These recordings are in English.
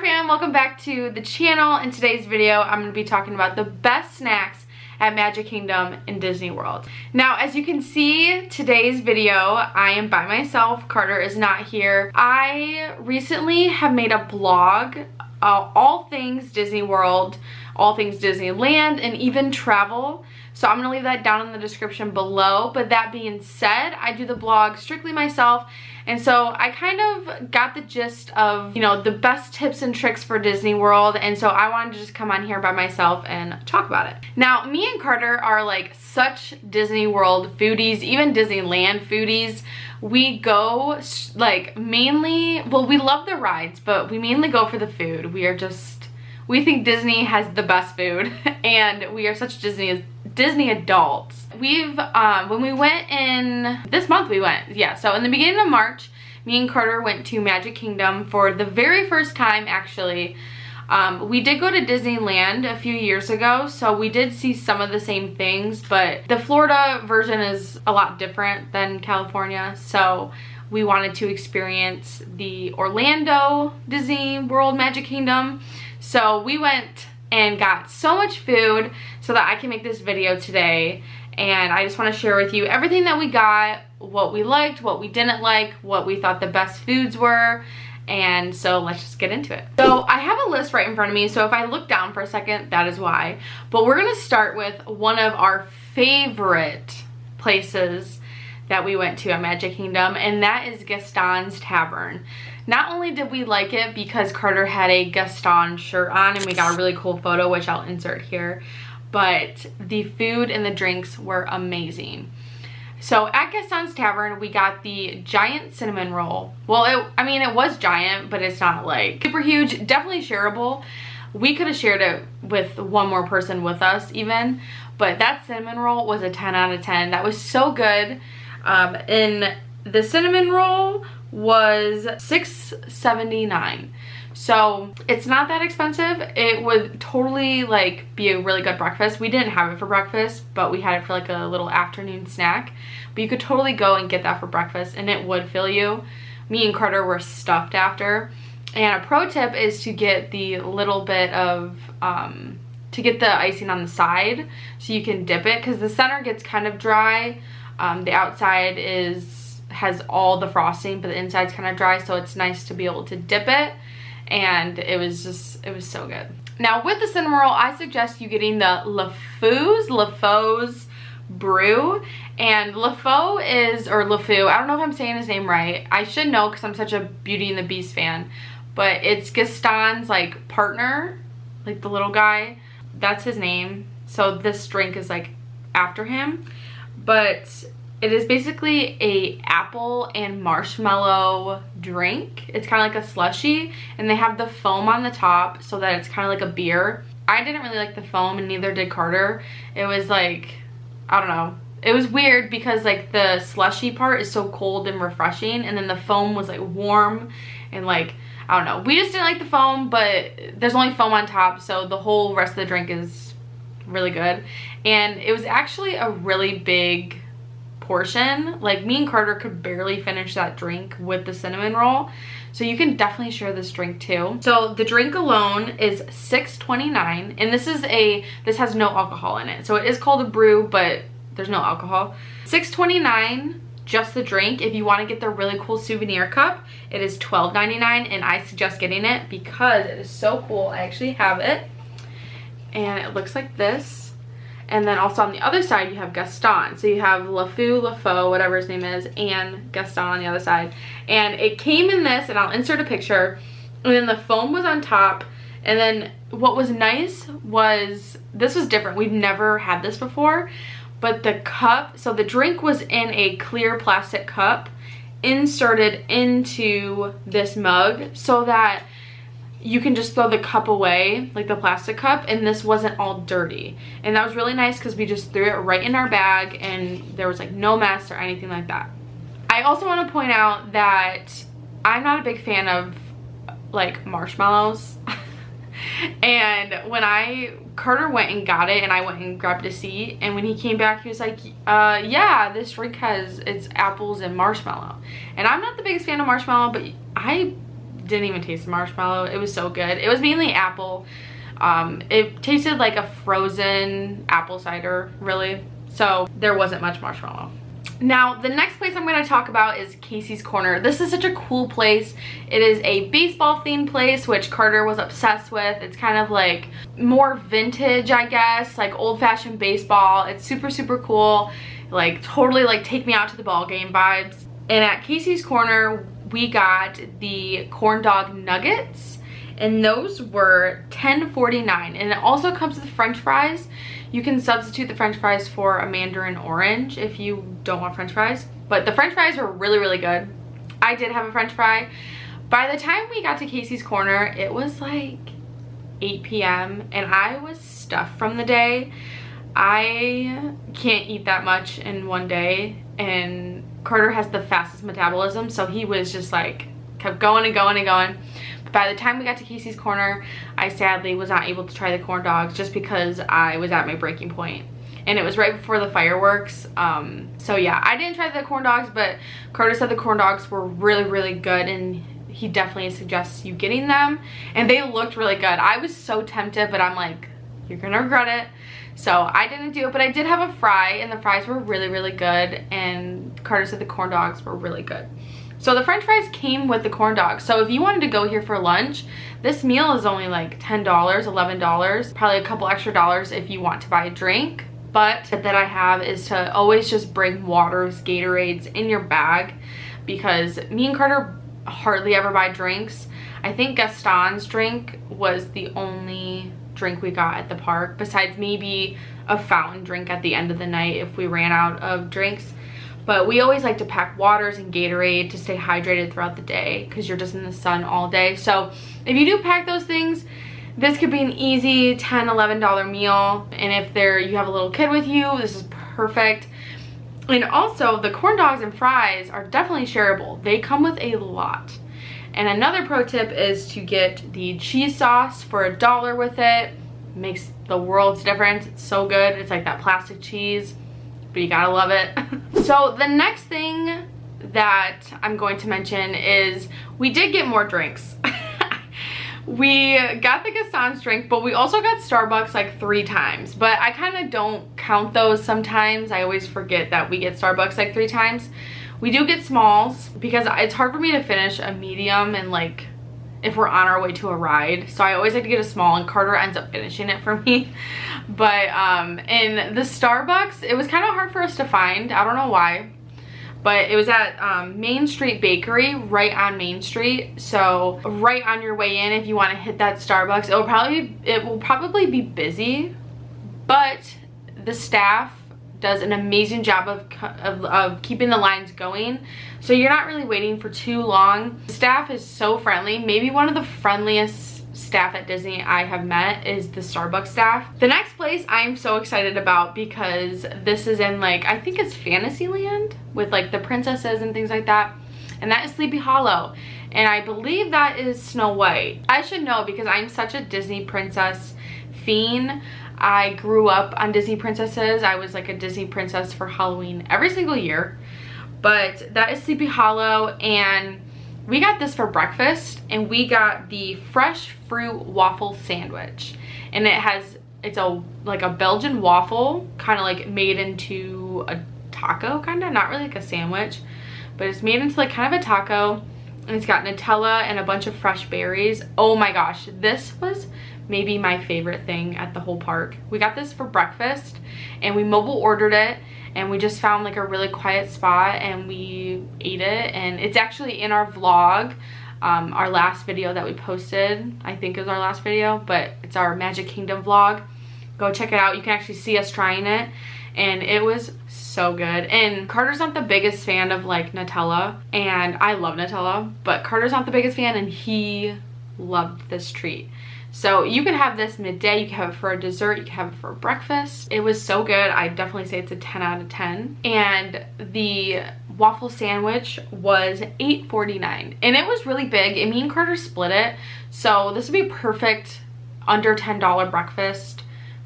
fam, welcome back to the channel. In today's video, I'm going to be talking about the best snacks at Magic Kingdom in Disney World. Now, as you can see, today's video, I am by myself. Carter is not here. I recently have made a blog, all things Disney World, all things Disneyland, and even travel. So I'm going to leave that down in the description below. But that being said, I do the blog strictly myself. And so I kind of got the gist of, you know, the best tips and tricks for Disney World. And so I wanted to just come on here by myself and talk about it. Now, me and Carter are like such Disney World foodies, even Disneyland foodies. We go like mainly, well, we love the rides, but we mainly go for the food. We think Disney has the best food and we are such Disney adults. When we went in, this month we went, yeah, so in the beginning of March, me and Carter went to Magic Kingdom for the very first time, actually. We did go to Disneyland a few years ago, so we did see some of the same things, but the Florida version is a lot different than California, so we wanted to experience the Orlando Disney World Magic Kingdom. So we went and got so much food so that I can make this video today, and I just want to share with you everything that we got, what we liked, what we didn't like, what we thought the best foods were, and so let's just get into it. So I have a list right in front of me, so if I look down for a second, that is why. But we're going to start with one of our favorite places that we went to at Magic Kingdom, and that is Gaston's Tavern. Not only did we like it because Carter had a Gaston shirt on and we got a really cool photo, which I'll insert here, but the food and the drinks were amazing. So at Gaston's Tavern, we got the giant cinnamon roll. Well, it was giant, but it's not like super huge, definitely shareable. We could have shared it with one more person with us even, but that cinnamon roll was a 10 out of 10. That was so good. And the cinnamon roll was $6.79, so it's not that expensive. It would totally like be a really good breakfast. We didn't have it for breakfast, but we had it for like a little afternoon snack, but you could totally go and get that for breakfast and it would fill you. Me and Carter were stuffed after. And a pro tip is to get the little bit of to get the icing on the side so you can dip it, because the center gets kind of dry. The outside has all the frosting, but the inside's kind of dry, so it's nice to be able to dip it, and it was so good. Now with the cinnamon roll, I suggest you getting the LeFou's brew, and LeFou is, or LeFou, I don't know if I'm saying his name right. I should know because I'm such a Beauty and the Beast fan, but it's Gaston's like partner, like the little guy, that's his name. So this drink is like after him, but it is basically a apple and marshmallow drink. It's kind of like a slushie, and they have the foam on the top so that it's kind of like a beer. I didn't really like the foam, and neither did Carter. It was like, I don't know. It was weird because like the slushy part is so cold and refreshing, and then the foam was like warm and like, I don't know. We just didn't like the foam, but there's only foam on top, so the whole rest of the drink is really good. And it was actually a really big portion. Like me and Carter could barely finish that drink with the cinnamon roll, so you can definitely share this drink too. So the drink alone is $6.29, and this has no alcohol in it, so it is called a brew, but there's no alcohol. $6.29 just the drink. If you want to get the really cool souvenir cup, it is $12.99, and I suggest getting it because it is so cool. I actually have it, and it looks like this. And then also on the other side, you have Gaston. So you have LeFou, whatever his name is, and Gaston on the other side. And it came in this, and I'll insert a picture. And then the foam was on top. And then what was nice was, this was different. We've never had this before. But the cup, so the drink was in a clear plastic cup inserted into this mug so that you can just throw the cup away, like the plastic cup, and this wasn't all dirty. And that was really nice because we just threw it right in our bag and there was like no mess or anything like that. I also want to point out that I'm not a big fan of like marshmallows. And when Carter went and got it and I went and grabbed a seat, and when he came back he was like, yeah, this drink it's apples and marshmallow. And I'm not the biggest fan of marshmallow, but I didn't even taste the marshmallow. It was so good. It was mainly apple. It tasted like a frozen apple cider, really. So there wasn't much marshmallow. Now, the next place I'm going to talk about is Casey's Corner. This is such a cool place. It is a baseball themed place, which Carter was obsessed with. It's kind of like more vintage, I guess, like old-fashioned baseball. It's super, super cool. Like totally like take me out to the ball game vibes. And at Casey's Corner, we got the corn dog nuggets, and those were $10.49. And it also comes with French fries. You can substitute the French fries for a mandarin orange if you don't want French fries. But the French fries were really, really good. I did have a French fry. By the time we got to Casey's Corner, it was like 8 p.m. and I was stuffed from the day. I can't eat that much in one day, and Carter has the fastest metabolism, so he was just like kept going and going and going. But by the time we got to Casey's Corner, I sadly was not able to try the corn dogs just because I was at my breaking point, and it was right before the fireworks. So yeah, I didn't try the corn dogs, but Carter said the corn dogs were really, really good, and he definitely suggests you getting them, and they looked really good. I was so tempted, but I'm like, you're gonna regret it. So I didn't do it, but I did have a fry, and the fries were really, really good, and Carter said the corn dogs were really good. So the French fries came with the corn dogs. So if you wanted to go here for lunch, this meal is only like $10, $11, probably a couple extra dollars if you want to buy a drink. But that I have is to always just bring waters, Gatorades in your bag, because me and Carter hardly ever buy drinks. I think Gaston's drink was the only drink we got at the park, besides maybe a fountain drink at the end of the night if we ran out of drinks. But we always like to pack waters and Gatorade to stay hydrated throughout the day, because you're just in the sun all day. So if you do pack those things, this could be an easy $10, $11 meal. And if you have a little kid with you, this is perfect. And also the corn dogs and fries are definitely shareable. They come with a lot. And another pro tip is to get the cheese sauce for $1 with it. Makes the world's difference. It's so good. It's like that plastic cheese, but you gotta love it. So the next thing that I'm going to mention is we did get more drinks. We got the Gaston's drink, but we also got Starbucks like 3 times. But I kind of don't count those sometimes. I always forget that we get Starbucks like 3 times. We do get smalls because it's hard for me to finish a medium and like if we're on our way to a ride. So I always like to get a small, and Carter ends up finishing it for me. But in the Starbucks, it was kind of hard for us to find. I don't know why. But it was at Main Street Bakery, right on Main Street. So right on your way in, if you want to hit that Starbucks, it will probably be busy, but the staff does an amazing job of keeping the lines going, so you're not really waiting for too long. The staff is so friendly. Maybe one of the friendliest staff at Disney I have met is the Starbucks staff. The next place I'm so excited about, because this is in like, I think it's Fantasyland with like the princesses and things like that, and that is Sleepy Hollow, and I believe that is Snow White. I should know because I'm such a Disney princess fiend. I grew up on Disney princesses. I was like a Disney princess for Halloween every single year. But that is Sleepy Hollow, and we got this for breakfast, and we got the fresh fruit waffle sandwich. And it's like a Belgian waffle, kind of like made into a taco, kind of, not really like a sandwich, but it's made into like kind of a taco, and it's got Nutella and a bunch of fresh berries. Oh my gosh, this was maybe my favorite thing at the whole park. We got this for breakfast, and we mobile ordered it, and we just found like a really quiet spot and we ate it. And it's actually in our vlog, our last video that we posted, I think is our last video, but it's our Magic Kingdom vlog. Go check it out. You can actually see us trying it, and it was so good. And Carter's not the biggest fan of like Nutella, and I love Nutella, but Carter's not the biggest fan, and he loved this treat. So you could have this midday, you can have it for a dessert, you can have it for breakfast. It was so good. I definitely say it's a 10 out of 10. And the waffle sandwich was $8.49, and it was really big, and me and Carter split it. So this would be perfect under $10 breakfast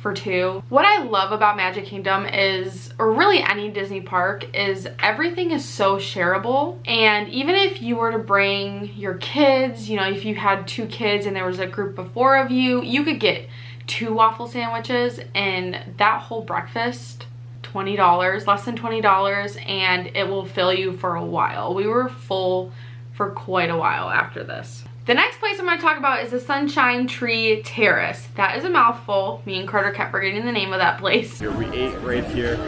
for $2. What I love about Magic Kingdom is, or really any Disney park, is everything is so shareable. And even if you were to bring your kids, you know, if you had 2 kids and there was a group of 4 of you, you could get 2 waffle sandwiches and that whole breakfast, $20, less than $20, and it will fill you for a while. We were full for quite a while after this. The next place I'm going to talk about is the Sunshine Tree Terrace. That is a mouthful. Me and Carter kept forgetting the name of that place. We ate right here.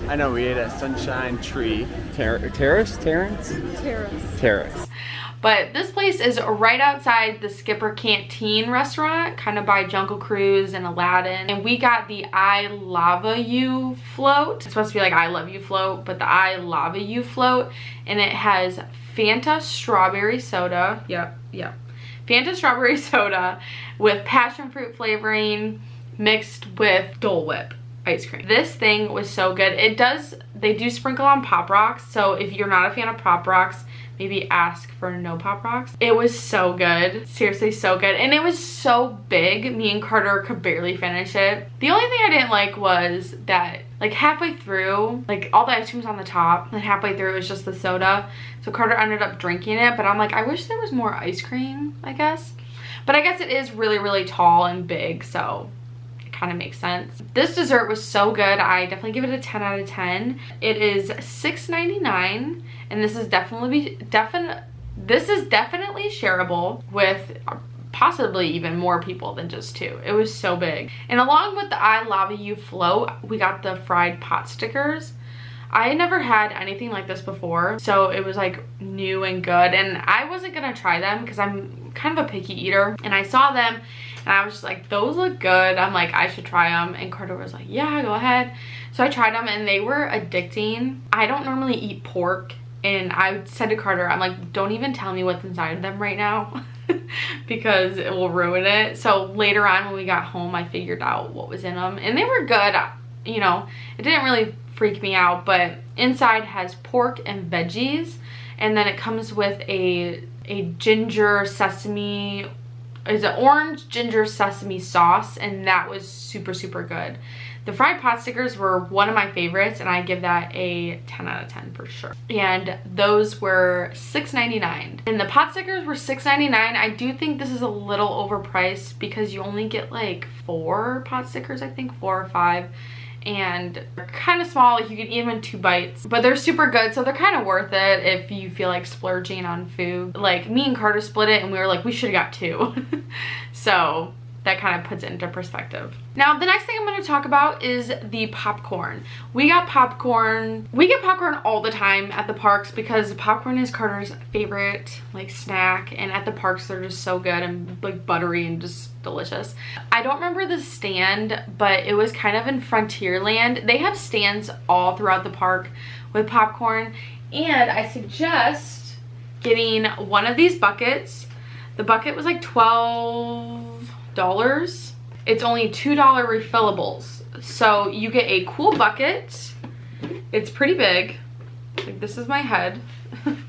I know, we ate at Sunshine Tree Terrace? Terrace. But this place is right outside the Skipper Canteen restaurant, kind of by Jungle Cruise and Aladdin. And we got the I Lava You float. It's supposed to be like I Love You float, but the I Lava You float. And it has Fanta strawberry soda. Yep. Fanta strawberry soda with passion fruit flavoring mixed with Dole Whip ice cream. This thing was so good. They do sprinkle on Pop Rocks, so if you're not a fan of Pop Rocks, maybe ask for no Pop Rocks. It was so good. Seriously, so good. And it was so big, me and Carter could barely finish it. The only thing I didn't like was that like halfway through, like all the ice cream was on the top, and halfway through it was just the soda. So Carter ended up drinking it, but I'm like, I wish there was more ice cream, I guess. But I guess it is really, really tall and big, so it kind of makes sense. This dessert was so good. I definitely give it a 10 out of 10. It is $6.99, and this is definitely shareable with possibly even more people than just 2. It was so big. And along with the I Lava You float, we got the fried pot stickers. I never had anything like this before, so it was like new and good, and I wasn't gonna try them because I'm kind of a picky eater, and I saw them and I was just like, those look good. I'm like, I should try them, and Carter was like, yeah, go ahead. So I tried them and they were addicting. I don't normally eat pork, and I said to Carter, I'm like, don't even tell me what's inside of them right now because it will ruin it. So later on when we got home, I figured out what was in them, and they were good. You know, it didn't really freak me out, but inside has pork and veggies, and then it comes with a ginger sesame, is an orange ginger sesame sauce, and that was super, super good. The fried pot stickers were one of my favorites, and I give that a 10 out of 10 for sure. And those were $6.99. And the pot stickers were $6.99. I do think this is a little overpriced because you only get like 4 pot stickers, I think 4 or 5. And they're kind of small, like you could eat them in 2 bites, but they're super good, so they're kind of worth it if you feel like splurging on food. Like me and Carter split it and we were like, we should have got 2. So that kind of puts it into perspective. Now the next thing I'm going to talk about is the popcorn. We get popcorn all the time at the parks because popcorn is Carter's favorite like snack, and at the parks they're just so good and like buttery and just delicious. I don't remember the stand, but it was kind of in Frontierland. They have stands all throughout the park with popcorn, and I suggest getting one of these buckets. The bucket was like $12. It's only $2 refillables, so you get a cool bucket. It's pretty big, like this is my head.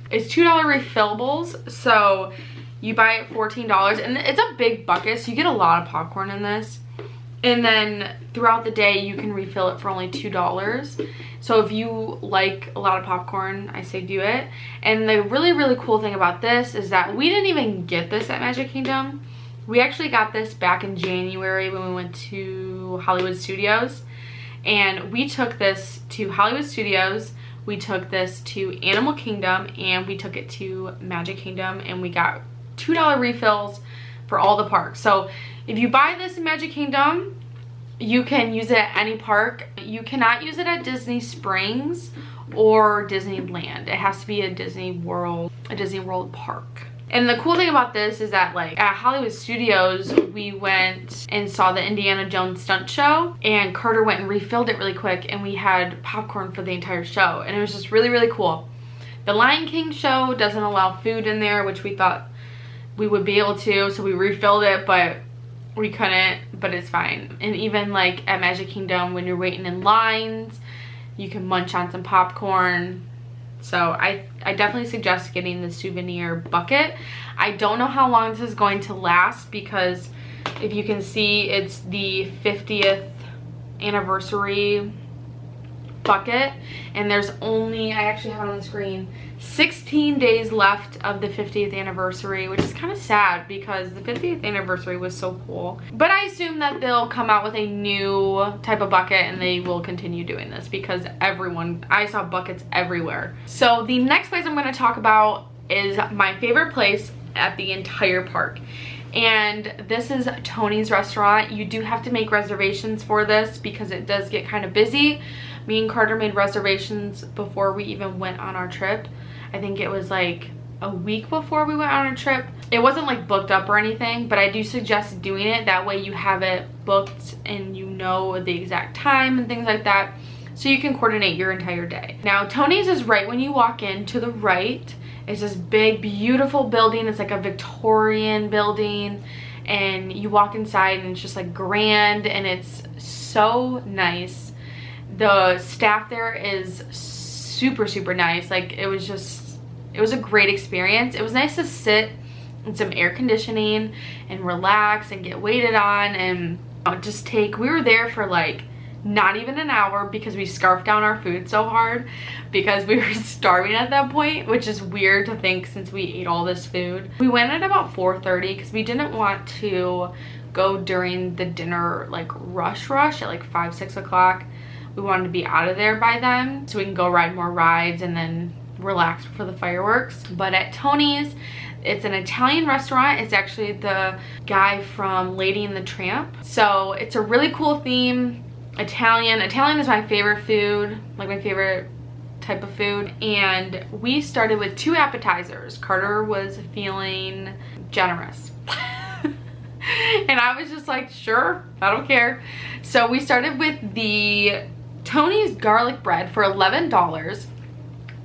It's $2 refillables, so you buy it $14, and it's a big bucket, so you get a lot of popcorn in this. And then throughout the day you can refill it for only $2. So if you like a lot of popcorn, I say do it. And the really, really cool thing about this is that we didn't even get this at Magic Kingdom. We actually got this back in January when we went to Hollywood Studios. And we took this to Hollywood Studios, we took this to Animal Kingdom, and we took it to Magic Kingdom, and we got $2 refills for all the parks. So if you buy this in Magic Kingdom, you can use it at any park. You cannot use it at Disney Springs or Disneyland. It has to be a Disney World park. And the cool thing about this is that like at Hollywood Studios, we went and saw the Indiana Jones stunt show, and Carter went and refilled it really quick, and we had popcorn for the entire show, and it was just really, really cool. The Lion King show doesn't allow food in there, which we thought we would be able to, so we refilled it, but we couldn't, but it's fine. And even like at Magic Kingdom, when you're waiting in lines, you can munch on some popcorn. So I definitely suggest getting the souvenir bucket. I don't know how long this is going to last because if you can see, it's the 50th anniversary bucket, and there's only, I actually have it on the screen, 16 days left of the 50th anniversary, which is kind of sad because the 50th anniversary was so cool. But I assume that they'll come out with a new type of bucket and they will continue doing this because I saw buckets everywhere. So the next place I'm going to talk about is my favorite place at the entire park. And this is Tony's restaurant. You do have to make reservations for this because it does get kind of busy. Me and Carter made reservations before we even went on our trip. I think it was like a week before we went on our trip. It wasn't like booked up or anything, but I do suggest doing it. That way you have it booked and you know the exact time and things like that, so you can coordinate your entire day. Now, Tony's is right when you walk in. To the right is this big, beautiful building. It's like a Victorian building, and you walk inside and it's just like grand and it's so nice. The staff there is super, super nice. Like, it was a great experience. It was nice to sit in some air conditioning and relax and get waited on and we were there for like not even an hour because we scarfed down our food so hard because we were starving at that point, which is weird to think since we ate all this food. We went at about 4:30 because we didn't want to go during the dinner like rush at like 5-6 o'clock. We wanted to be out of there by then so we can go ride more rides and then relax for the fireworks. But at Tony's, it's an Italian restaurant. It's actually the guy from Lady and the Tramp. So it's a really cool theme. Italian is my favorite food, like my favorite type of food. And we started with 2 appetizers. Carter was feeling generous. And I was just like, sure, I don't care. So we started with the Tony's garlic bread for $11.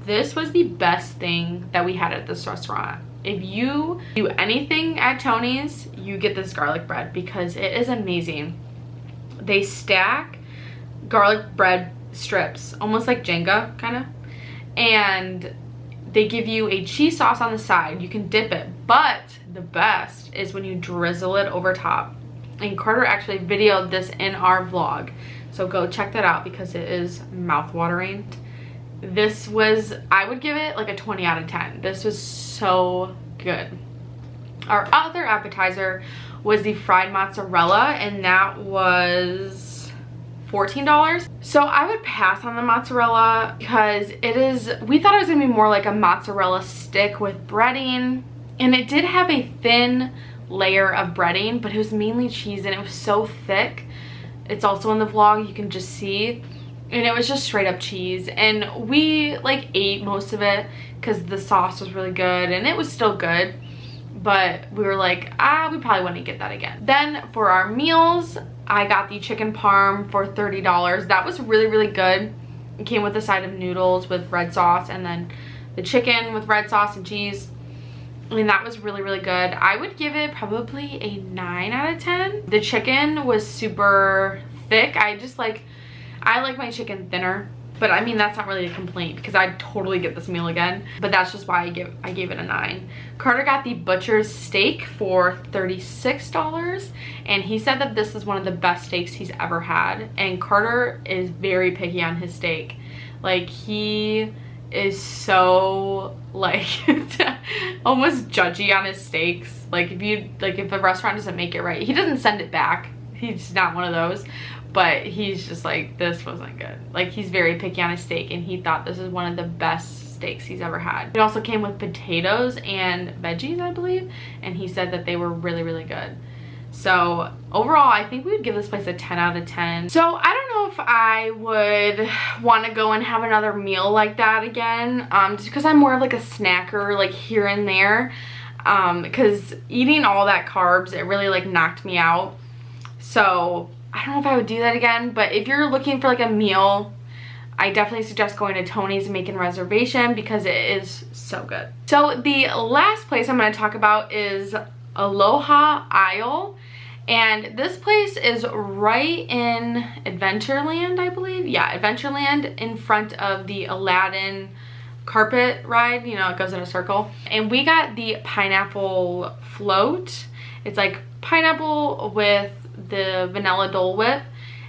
This was the best thing that we had at this restaurant. If you do anything at Tony's, you get this garlic bread because it is amazing. They stack garlic bread strips, almost like Jenga, kind of. And they give you a cheese sauce on the side. You can dip it, but the best is when you drizzle it over top. And Carter actually videoed this in our vlog, so go check that out because it is mouth-watering. This was, I would give it like a 20 out of 10. This was so good. Our other appetizer was the fried mozzarella, and that was $14. So I would pass on the mozzarella because we thought it was gonna be more like a mozzarella stick with breading, and it did have a thin layer of breading, but it was mainly cheese and it was so thick. It's also in the vlog, you can just see. And it was just straight up cheese, and we like ate most of it because the sauce was really good and it was still good, but we were like, we probably wouldn't get that again. Then for our meals, I got the chicken parm for $30. That was really, really good. It came with a side of noodles with red sauce and then the chicken with red sauce and cheese. I mean, that was really, really good. I would give it probably a 9 out of 10. The chicken was super thick. I like my chicken thinner, but I mean, that's not really a complaint because I'd totally get this meal again, but that's just why I gave it a 9. Carter got the butcher's steak for $36, and he said that this is one of the best steaks he's ever had, and Carter is very picky on his steak. Like, he is so like almost judgy on his steaks. Like, if a restaurant doesn't make it right, he doesn't send it back. He's not one of those. But he's just like, this wasn't good. Like, he's very picky on his steak, and he thought this is one of the best steaks he's ever had. It also came with potatoes and veggies, I believe, and he said that they were really, really good. So overall, I think we would give this place a 10 out of 10. So I don't know if I would want to go and have another meal like that again, just because I'm more of like a snacker, like here and there, because eating all that carbs, it really like knocked me out. So I don't know if I would do that again, but if you're looking for like a meal, I definitely suggest going to Tony's and making a reservation because it is so good. So the last place I'm going to talk about is Aloha Isle, and this place is right in Adventureland, I believe. Yeah, Adventureland, in front of the Aladdin carpet ride. You know, it goes in a circle. And we got the pineapple float. It's like pineapple with the vanilla Dole Whip,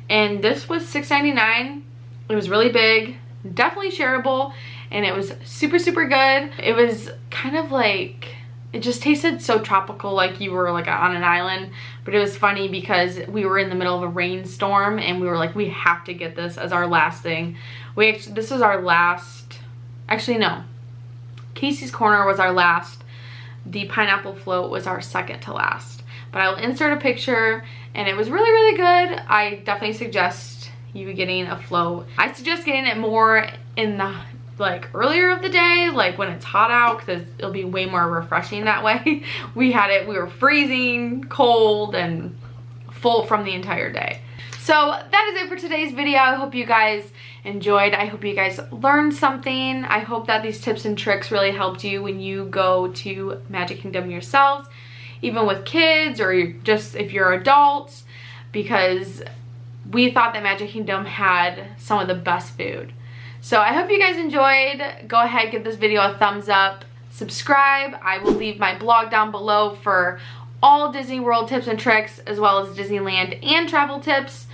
and this was $6.99. It was really big, definitely shareable, and it was super, super good. It was kind of like, it just tasted so tropical, like you were like on an island. But it was funny because we were in the middle of a rainstorm and we were like, we have to get this as our last thing. This was our last, actually no, Casey's Corner was our last. The pineapple float was our second to last. But I will insert a picture, and it was really, really good. I definitely suggest you getting a float. I suggest getting it more in the like earlier of the day, like when it's hot out, because it'll be way more refreshing that way. We were freezing cold and full from the entire day. So that is it for today's video. I hope you guys enjoyed. I hope you guys learned something. I hope that these tips and tricks really helped you when you go to Magic Kingdom yourselves, even with kids or just if you're adults, because we thought that Magic Kingdom had some of the best food. So I hope you guys enjoyed. Go ahead, give this video a thumbs up, subscribe. I will leave my blog down below for all Disney World tips and tricks, as well as Disneyland and travel tips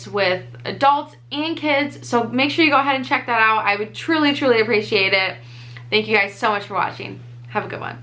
with adults and kids. So make sure you go ahead and check that out. I would truly, truly appreciate it. Thank you guys so much for watching. Have a good one.